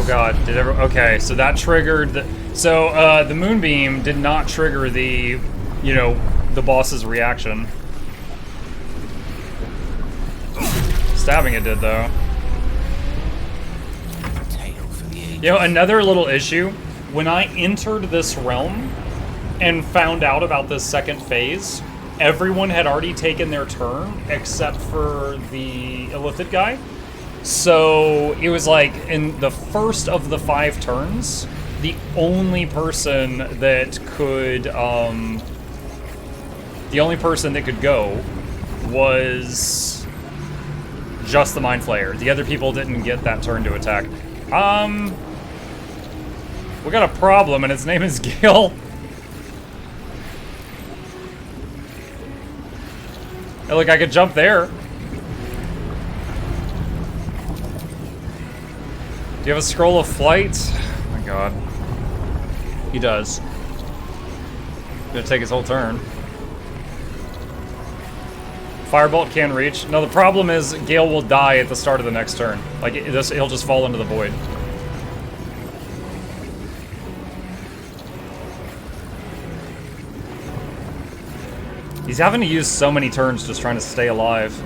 Oh god, did ever? Okay, so that triggered the. So the moonbeam did not trigger the, you know, the boss's reaction. Stabbing it did though. You know, another little issue. When I entered this realm and found out about this second phase, everyone had already taken their turn except for the illithid guy. So it was like in the first of the 5 turns, the only person that could go was just the Mind Flayer. The other people didn't get that turn to attack. We got a problem, and his name is Gil. Hey, look, I could jump there. Do you have a scroll of flight? Oh my god. He does. Gonna take his whole turn. Firebolt can reach. No, the problem is Gale will die at the start of the next turn. Like, he'll just fall into the void. He's having to use so many turns just trying to stay alive.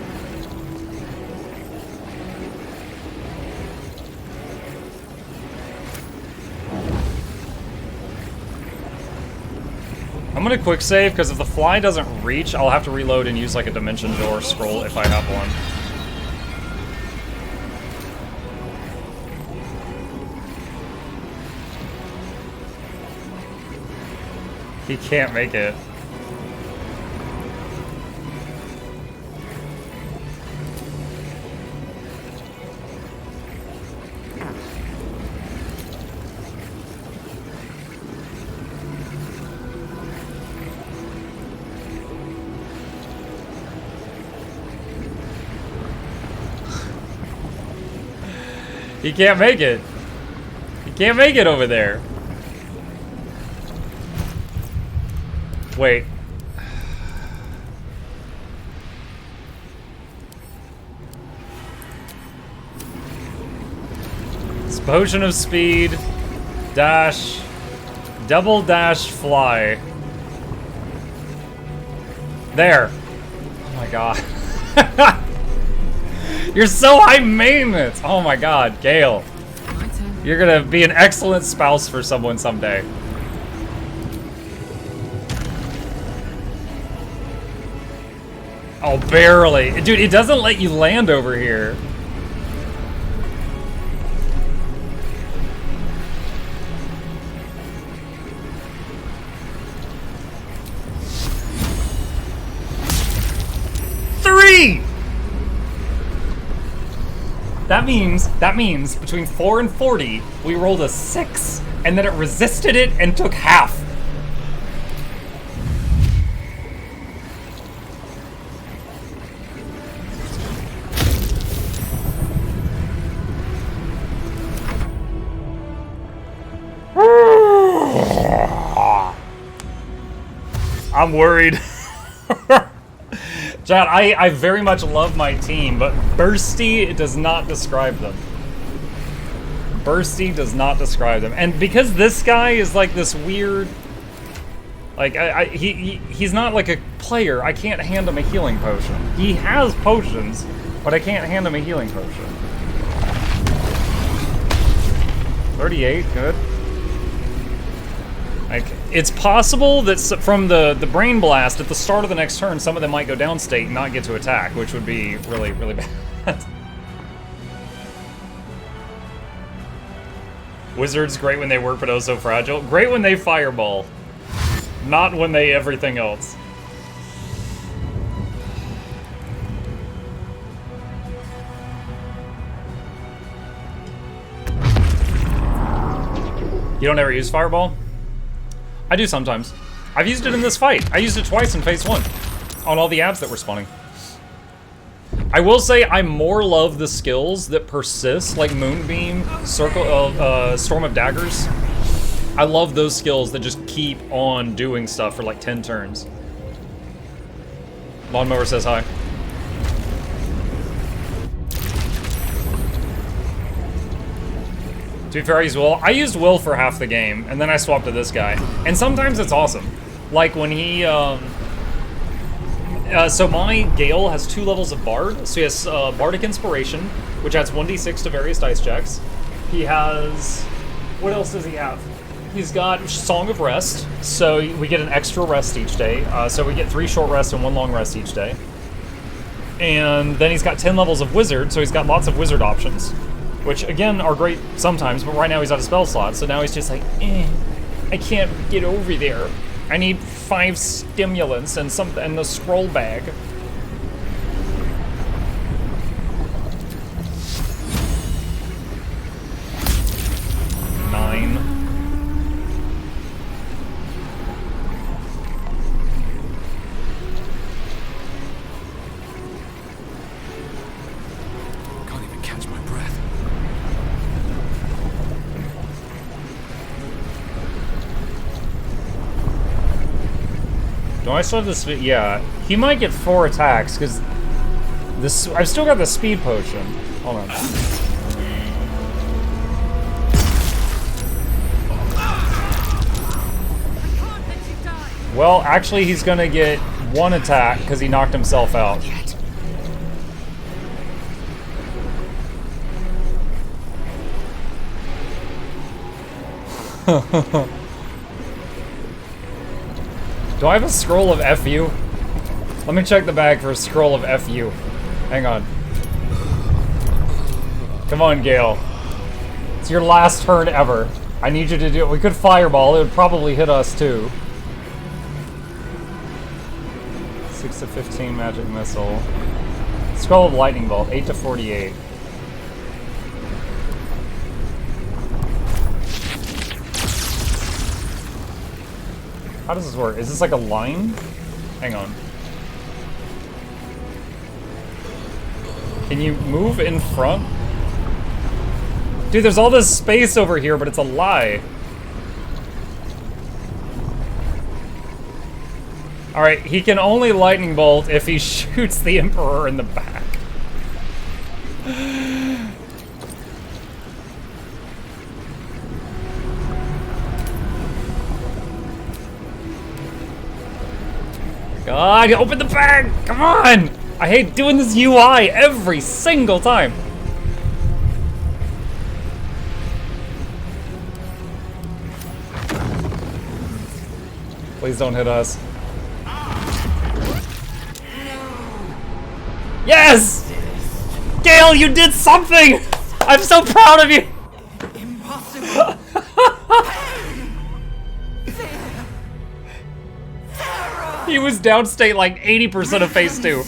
I'm gonna quick save, because if the fly doesn't reach, I'll have to reload and use like a dimension door scroll if I have one. He can't make it. He can't make it. He can't make it over there. Wait. It's potion of speed, dash, double dash, fly. There. Oh my god. You're so high maintenance! Oh my god, Gale. You're gonna be an excellent spouse for someone someday. Oh, barely. Dude, it doesn't let you land over here. That means between 4 and 40, we rolled a 6, and then it resisted it and took half. I'm worried. Chad, I very much love my team, but Bursty does not describe them. Bursty does not describe them. And because this guy is like this weird... Like, he's not like a player, I can't hand him a healing potion. He has potions, but I can't hand him a healing potion. 38, good. Like, it's possible that from the Brain Blast, at the start of the next turn, some of them might go downstate and not get to attack, which would be really, really bad. Wizards, great when they work, but oh so fragile. Great when they fireball. Not when they everything else. You don't ever use fireball? I do sometimes. I've used it in this fight. I used it twice in phase 1. On all the abs that were spawning. I will say I more love the skills that persist, like Moonbeam, Circle of Storm of Daggers. I love those skills that just keep on doing stuff for like 10 turns. Lawnmower says hi. To be fair, he's Will. I used Will for half the game, and then I swapped to this guy. And sometimes it's awesome. Like when he, so my Gale has 2 levels of Bard. So he has Bardic Inspiration, which adds 1d6 to various dice checks. He has, what else does he have? He's got Song of Rest, so we get an extra rest each day. So we get 3 short rests and 1 long rest each day. And then he's got 10 levels of Wizard, so he's got lots of Wizard options. Which, again, are great sometimes, but right now he's out of spell slots, so now he's just like, I can't get over there. I need 5 stimulants and the scroll bag. Do I still have the speed? Yeah, he might get 4 attacks because this. I've still got the speed potion. Hold on. Well, actually, he's gonna get 1 attack because he knocked himself out. Do I have a scroll of FU? Let me check the bag for a scroll of FU. Hang on. Come on, Gale. It's your last turn ever. I need you to do it. We could fireball. It would probably hit us too. 6 to 15 magic missile. Scroll of lightning bolt. 8 to 48. How does this work? Is this like a line? Hang on. Can you move in front? Dude, there's all this space over here, but it's a lie. Alright, he can only lightning bolt if he shoots the Emperor in the back. God, open the bag! Come on! I hate doing this UI every single time. Please don't hit us. Yes! Gale, you did something! I'm so proud of you! Impossible! He was downstate like 80% of phase 2.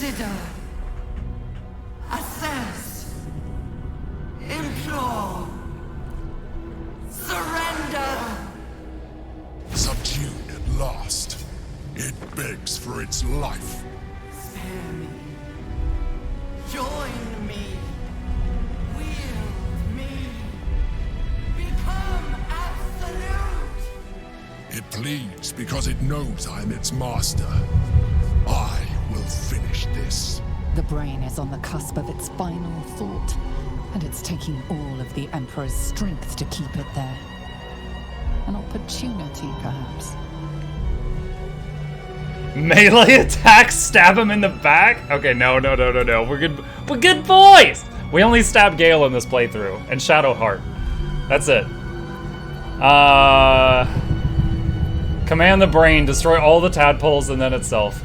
Assess. Implore. Surrender. Subdued at last. It begs for its life. Spare me. Join me. Wield me. Become absolute. It pleads because it knows I am its master. I will finish this. The brain is on the cusp of its final thought, and it's taking all of the Emperor's strength to keep it there. An opportunity, perhaps. Melee attack, stab him in the back? Okay, no. We're good boys! We only stabbed Gale in this playthrough, and Shadowheart. That's it. Command the brain, destroy all the tadpoles and then itself.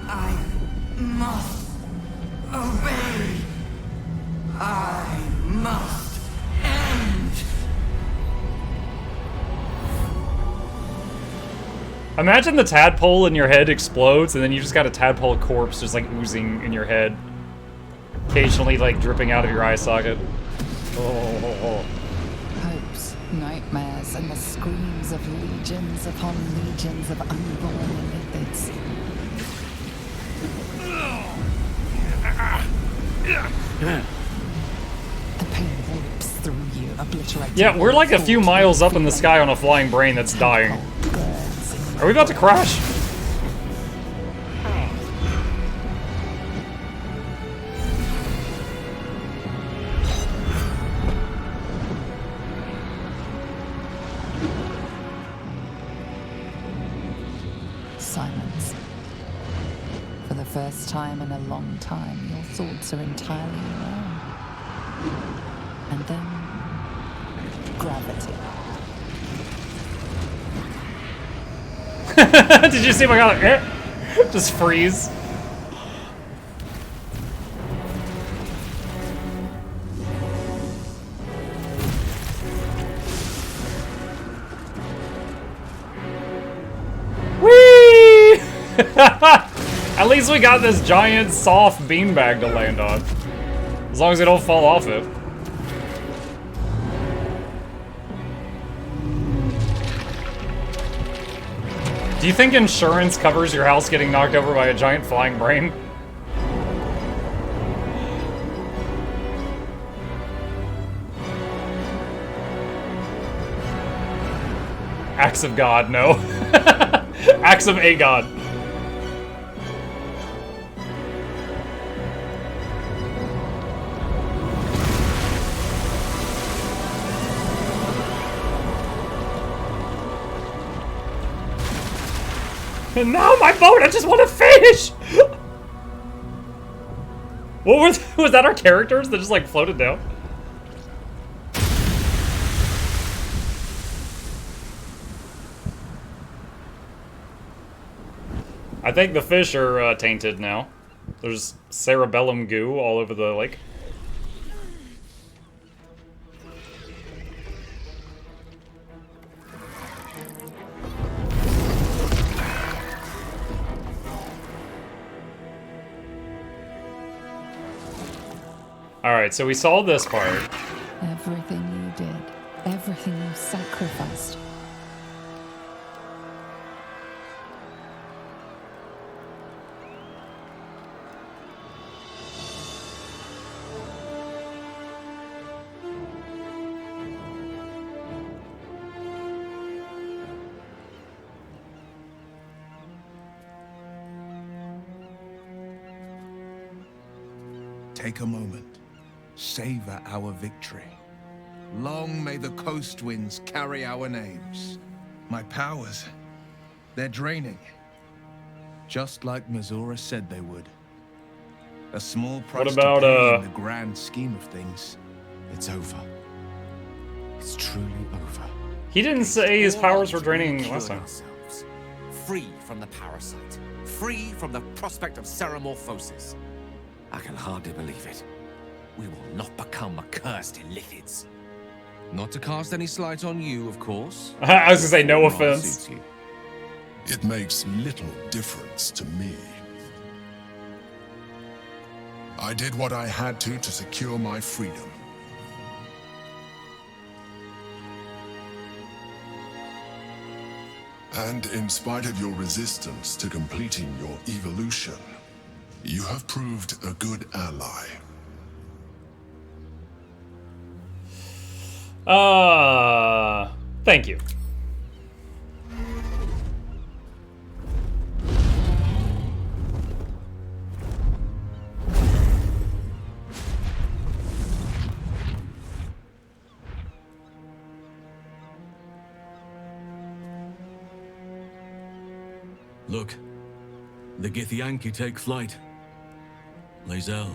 I must obey. I must end. Imagine the tadpole in your head explodes and then you just got a tadpole corpse just like oozing in your head. Occasionally like dripping out of your eye socket. Oh. Hopes, nightmares, and the screams of legions upon legions of unborn lipids. The pain rips through you, obliterating. Yeah, we're like a few miles up in the sky on a flying brain that's dying. Are we about to crash? silence. For the first time in a long time, your thoughts are entirely your own. And then, gravity. Did you see my guy? Just freeze. Whee! At least we got this giant soft beanbag to land on. As long as they don't fall off it. Do you think insurance covers your house getting knocked over by a giant flying brain? Acts of God, no. Acts of a God. And now my boat, I just want to fish! What was that our characters that just like floated down? I think the fish are tainted now. There's cerebellum goo all over the lake. Alright, so we saw this part. Everything you did, everything you sacrificed. Take a moment. Savor our victory. Long may the coast winds carry our names. My powers, they're draining. Just like Mizora said they would. A small price What about, to pay in the grand scheme of things. It's over. It's truly over. He didn't say his powers were draining Cure last time. ourselves. Free from the parasite. Free from the prospect of ceramorphosis. I can hardly believe it. We will not become accursed Illithids. Not to cast any slight on you, of course. I was gonna say no Rather offense. suits you. It makes little difference to me. I did what I had to secure my freedom. And in spite of your resistance to completing your evolution, you have proved a good ally. Thank you. Look, the Githyanki take flight. Lae'zel,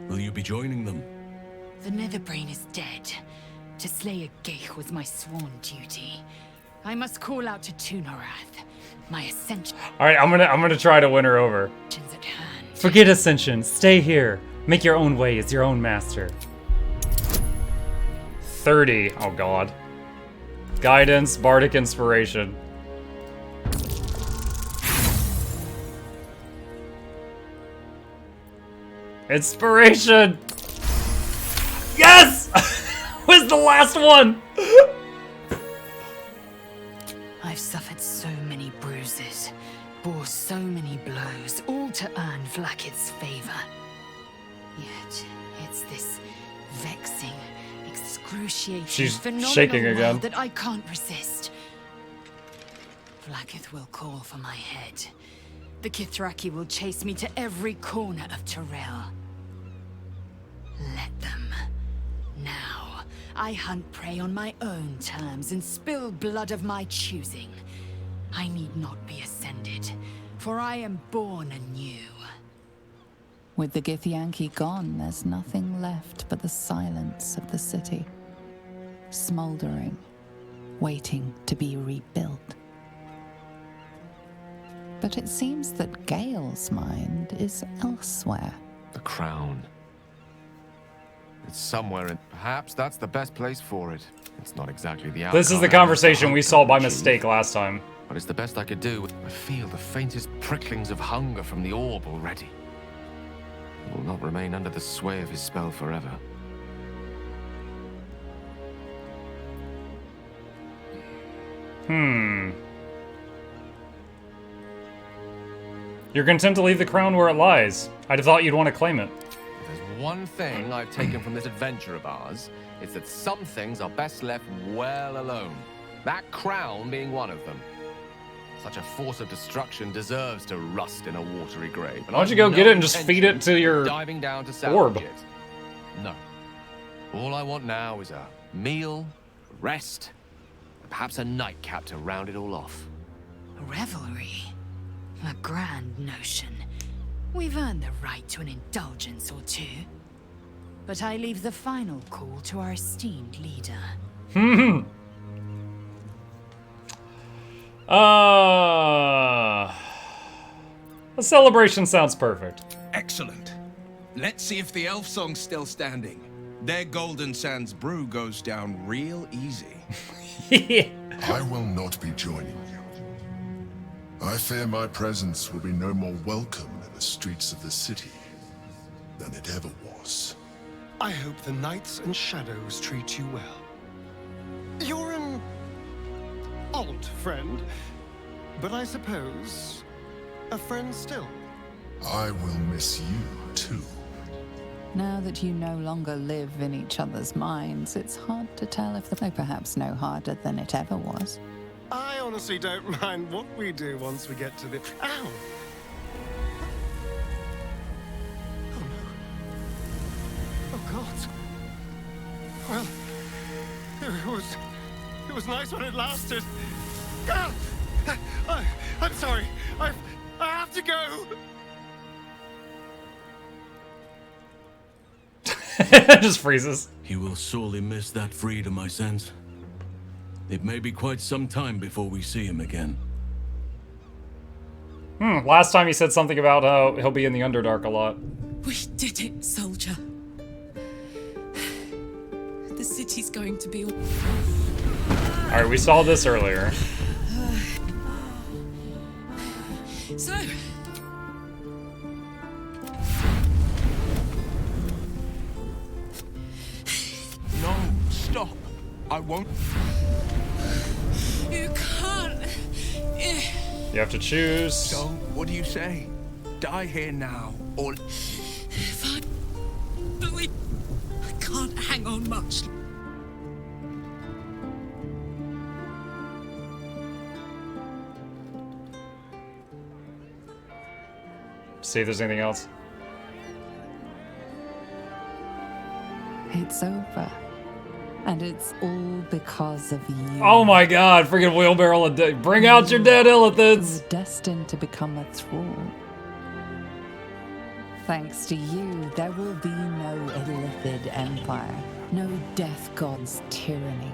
will you be joining them? The Netherbrain is dead. To slay a Geich was my sworn duty. I must call out to Tunorath. My ascension All right, I'm gonna try to win her over. is at hand. Forget ascension. Stay here. Make your own way as your own master. 30. Oh god. Guidance, bardic inspiration. Inspiration. Yes. Was the last one. I've suffered so many bruises, bore so many blows, all to earn Vlakith's favor. Yet, it's this vexing, excruciating, She's phenomenal shaking again. world that I can't resist. Vlakith will call for my head. The Kithraki will chase me to every corner of Terrell. Let them. Now, I hunt prey on my own terms and spill blood of my choosing. I need not be ascended, for I am born anew. With the Githyanki gone, there's nothing left but the silence of the city, smoldering, waiting to be rebuilt. But it seems that Gale's mind is elsewhere. The crown. It's somewhere in... Perhaps that's the best place for it. It's not exactly the outcome. This is the conversation we saw by mistake last time. But it's the best I could do. I feel the faintest pricklings of hunger from the orb already. It will not remain under the sway of his spell forever. You're content to leave the crown where it lies. I'd have thought you'd want to claim it. If there's one thing I've taken from this adventure of ours, it's that some things are best left well alone. That crown being one of them. Such a force of destruction deserves to rust in a watery grave. Why don't you go get it and just feed it to your diving down to orb? salvage it. No. All I want now is a meal, rest, and perhaps a nightcap to round it all off. Revelry. A grand notion. We've earned the right to an indulgence or two. But I leave the final call to our esteemed leader. A celebration sounds perfect. Excellent. Let's see if the elf song's still standing. Their Golden Sands brew goes down real easy. I will not be joining you. I fear my presence will be no more welcome in the streets of the city than it ever was. I hope the nights and shadows treat you well. You're an odd friend, but I suppose a friend still. I will miss you too. Now that you no longer live in each other's minds, it's hard to tell if they're perhaps no harder than it ever was. I honestly don't mind what we do once we get to the... Ow! Oh no. Oh God. Well, it was nice when it lasted. Ah! I'm sorry. I have to go. Just freezes. He will sorely miss that freedom, I sense. It may be quite some time before we see him again. Last time he said something about how he'll be in the Underdark a lot. We did it, soldier. The city's going to be... Alright, we saw this earlier. So... No, stop. I won't. You can't... You have to choose. So, what do you say? Die here now, or... Fine. But I can't hang on much. See if there's anything else. It's over. And it's all because of you. Oh my god, freaking wheelbarrow of dead. Bring out your dead illithids! You're destined to become a thrall. Thanks to you, there will be no illithid empire, no death god's tyranny.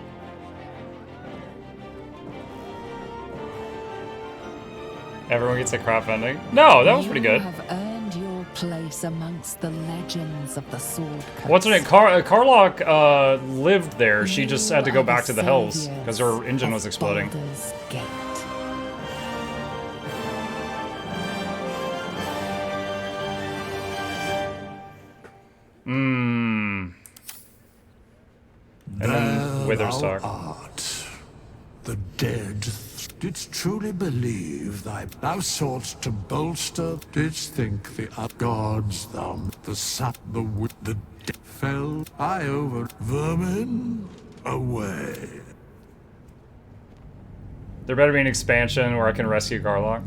Everyone gets a crap ending. No, that was pretty good. You have earned your place amongst the legends of the Sword Coast. What's her name? Karlach lived there. She just had to go back to the hills because her engine was exploding. Baldur's Gate. And then Wither's talk. Art, the dead, didst truly believe thou soughtst to bolster, didst think the gods the sap, the wood, the dead fell, I over vermin, away. There better be an expansion where I can rescue Karlach.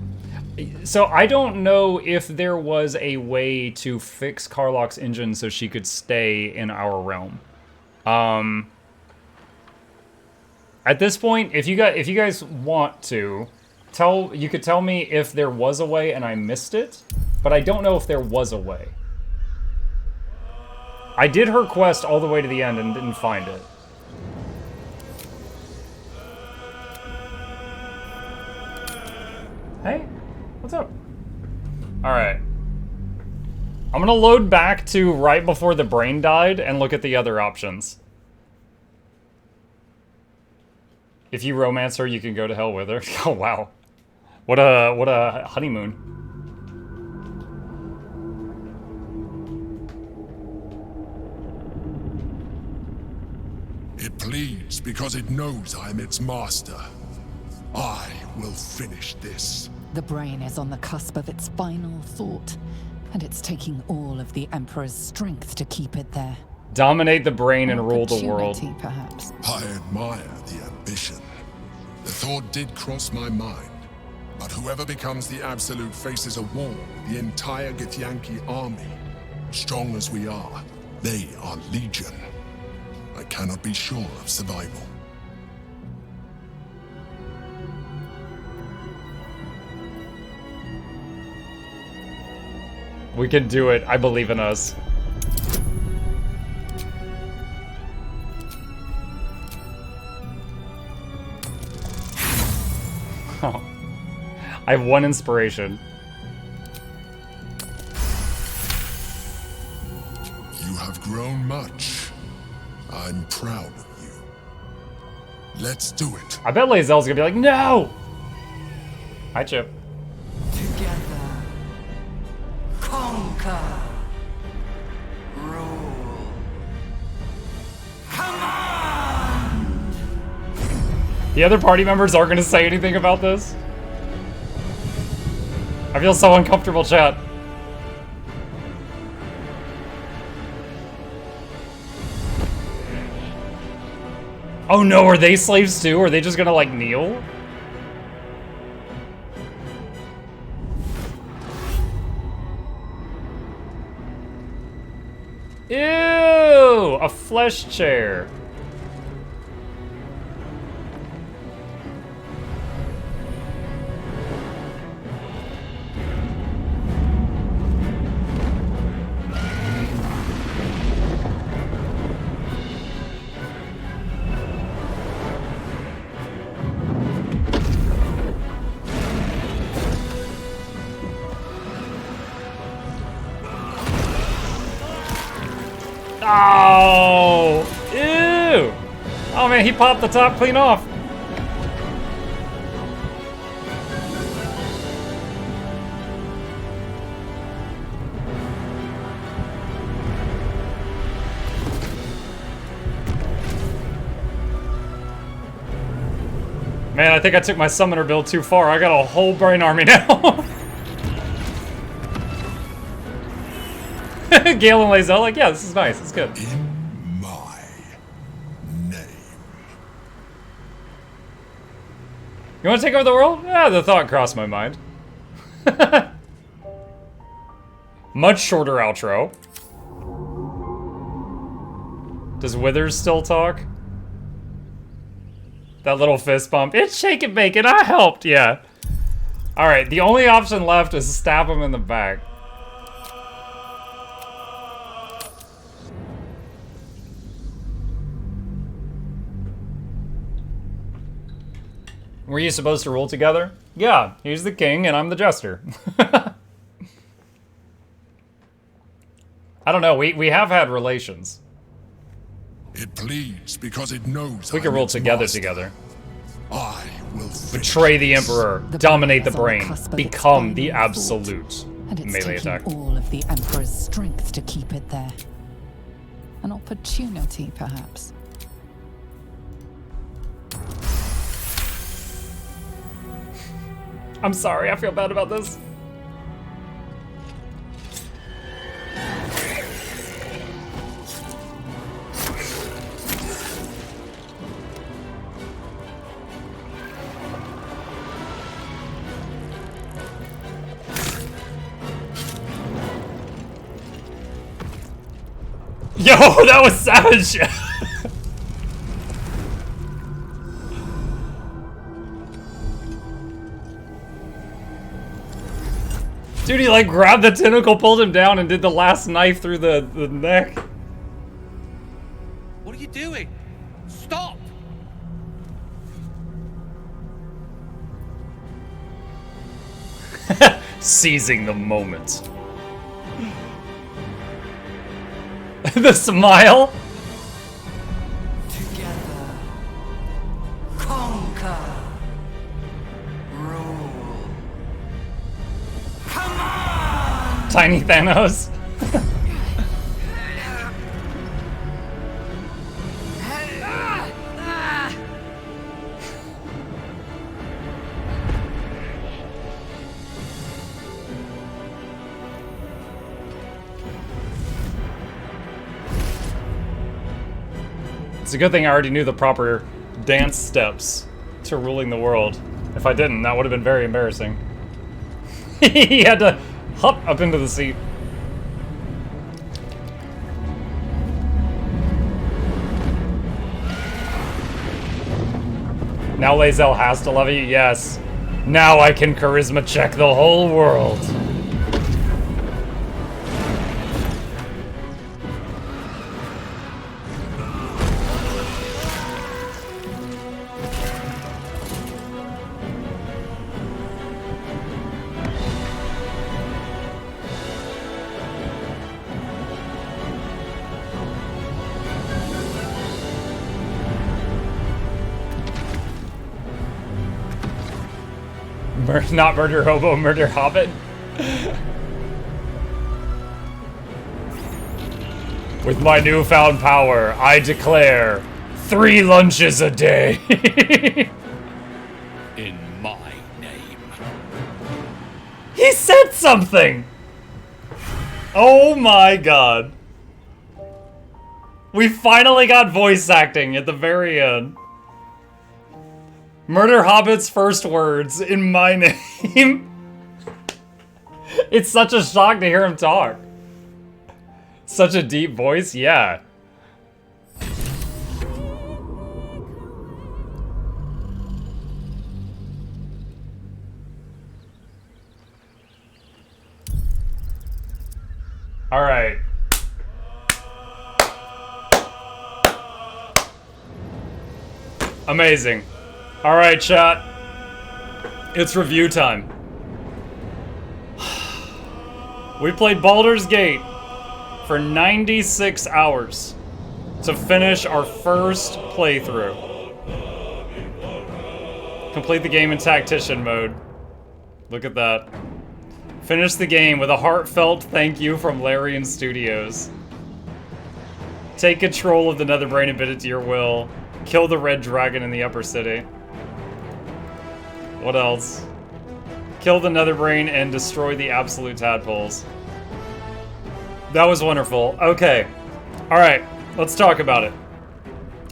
So I don't know if there was a way to fix Karlach's engine so she could stay in our realm. At this point, if you guys want to, You could tell me if there was a way and I missed it, but I don't know if there was a way. I did her quest all the way to the end and didn't find it. Hey, what's up? Alright. I'm gonna load back to right before the brain died and look at the other options. If you romance her, you can go to hell with her. Oh, wow. What a honeymoon. It pleads because it knows I am its master. I will finish this. The brain is on the cusp of its final thought, and it's taking all of the Emperor's strength to keep it there. Dominate the brain and rule the world. Opportunity, perhaps. I admire the ambition. The thought did cross my mind. But whoever becomes the Absolute faces a war with the entire Githyanki army. Strong as we are, they are legion. I cannot be sure of survival. We can do it. I believe in us. Oh. I have one inspiration. You have grown much. I'm proud of you. Let's do it. I bet Lae'zel's gonna be like, no! Hi, Chip. Together, conquer, rule, command! The other party members aren't gonna say anything about this? I feel so uncomfortable, chat. Oh no, are they slaves too? Are they just gonna, like, kneel? Ew! A flesh chair. Oh! Ew! Oh man, he popped the top clean off. Man, I think I took my summoner build too far. I got a whole brain army now. Gale and Lae'zel, like, yeah, this is nice. It's good. In my name. You want to take over the world? Yeah, the thought crossed my mind. Much shorter outro. Does Withers still talk? That little fist bump. It's shake and bake, and I helped. Yeah. All right. The only option left is to stab him in the back. Were you supposed to rule together? Yeah. He's the king, and I'm the jester. I don't know. We have had relations. It pleads because it knows We can rule together. I will Betray the Emperor. Dominate the brain. cusp of its Become the final absolute. thought, and it's Melee taking attack. all of the Emperor's strength to keep it there. An opportunity, perhaps. I'm sorry. I feel bad about this. Yo, that was savage! Dude, he like grabbed the tentacle, pulled him down, and did the last knife through the neck. What are you doing? Stop! Seizing the moment. The smile. Together, conquer, rule. Come on! Tiny Thanos. It's a good thing I already knew the proper dance steps to ruling the world. If I didn't, that would have been very embarrassing. He had to hop up into the seat. Now Lae'zel has to love you? Yes. Now I can charisma check the whole world. Not murder hobo, murder hobbit. With my newfound power, I declare 3 lunches a day. In my name. He said something! Oh my god. We finally got voice acting at the very end. Murder Hobbit's first words in my name. It's such a shock to hear him talk. Such a deep voice, yeah. All right. Amazing. All right, chat. It's review time. We played Baldur's Gate for 96 hours to finish our first playthrough. Complete the game in Tactician mode. Look at that. Finish the game with a heartfelt thank you from Larian Studios. Take control of the Netherbrain and bid it to your will. Kill the red dragon in the upper city. What else? Kill the Netherbrain and destroy the absolute tadpoles. That was wonderful. Okay. Alright, let's talk about it.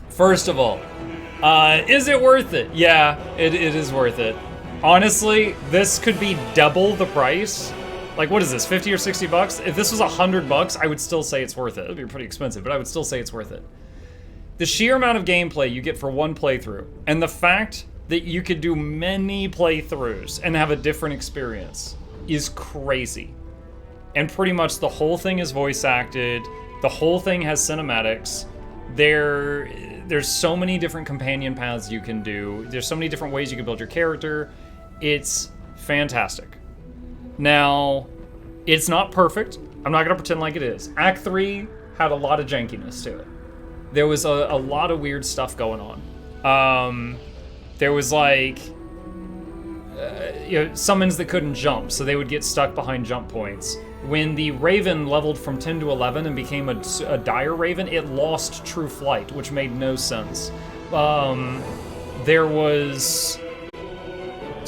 First of all, is it worth it? Yeah, it is worth it. Honestly, this could be double the price. Like, what is this, 50 or 60 bucks? If this was $100, I would still say it's worth it. It'd be pretty expensive, but I would still say it's worth it. The sheer amount of gameplay you get for one playthrough, and the fact that you could do many playthroughs and have a different experience is crazy. And pretty much the whole thing is voice acted, the whole thing has cinematics. There's so many different companion paths you can do. There's so many different ways you can build your character. It's fantastic. Now, it's not perfect. I'm not gonna pretend like it is. Act 3 had a lot of jankiness to it. There was a lot of weird stuff going on. There was like, summons that couldn't jump, so they would get stuck behind jump points. When the Raven leveled from 10 to 11 and became a dire Raven, it lost true flight, which made no sense. There was